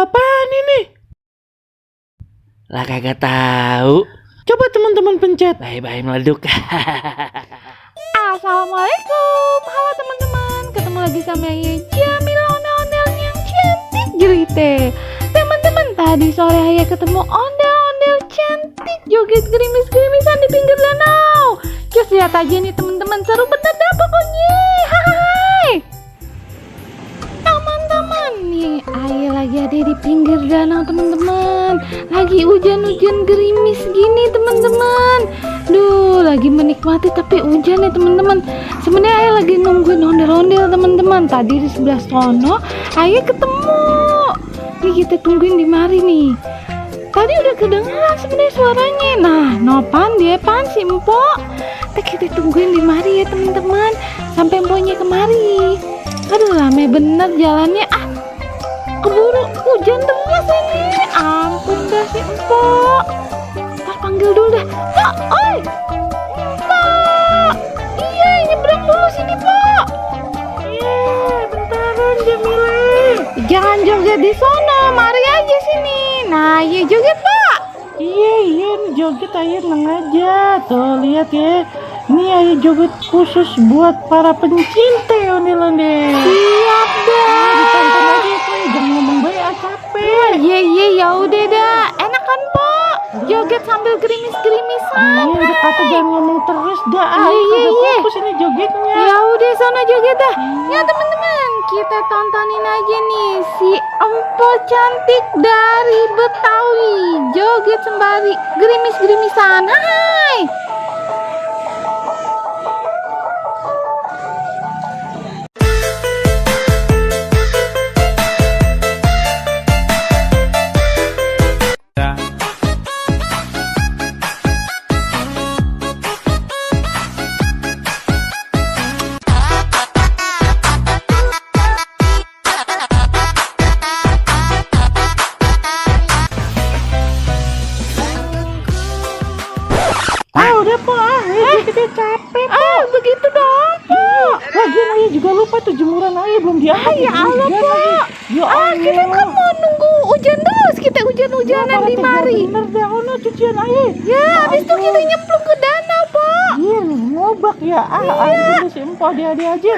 apaan ini? Lah kagak tahu. Coba teman-teman pencet. Bye-bye meleduk. Assalamualaikum, halo teman-teman. Ketemu lagi sama Ayah Jamila, ondel-ondel yang cantik jelite. Teman-teman, tadi sore Ayah ketemu ondel-ondel cantik joget gerimis-gerimisan di pinggir danau. Cus, lihat aja nih teman-teman, seru bener dah pokoknya. Hai teman-teman, nih Ayah lagi ada di pinggir danau teman-teman. Lagi hujan-hujan gerimis gini teman-teman. Duh, lagi menikmati tapi hujan ya teman-teman. Sebenarnya Ayah lagi nungguin ondel-ondel teman-teman. Tadi di sebelah sono Ayah ketemu. Nih kita tungguin di mari nih. Tadi udah kedengeran sebenarnya suaranya. Nah, nopan dia pan si empok. Kita tungguin di mari ya teman-teman. Sampai empoknya kemari. Aduh, rame bener jalannya. Keburu hujan deras ini. Ampun dah si empok. Ntar panggil dulu dah. Pak, oi Pak. Iya, nyebrang dulu sini Pak. Iya, bentaran Jamila. Jangan joget di sono, mari aja sini. Nah, iya joget Pak. Iya nih joget Ayah tenang aja. Tuh lihat ya. Ini Ayah joget khusus buat para pencinta ondel-ondel. Siap dah. Ditonton aja itu ya. Jangan ngomong banyak capek. Iya, ya udah dah. Enak kan Pak? Joget sambil gerimis-gerimisan. Iya, udah kata jangan ngomong terus dah. Iya. Fokus ini jogetnya. Ya udah sana joget dah. Ya teman-teman, kita tontonin aja nih si empok cantik dari Betawi joget sembari gerimis-gerimisan. Hai. Udah Pak, kita capek Pak. Begitu dong Pak. Lagian Ayah juga lupa tuh jemuran Ayah belum diangkat. Ya Allah Pak. Ya Allah. Kita kan mau nunggu hujan terus. Kita hujan-hujanan di mari. Bener dah, ono cucian Ayah. Ya, habis itu kita nyemplung ke danau Pak. Iya, ngobak ya. Ampun si empok dia aja.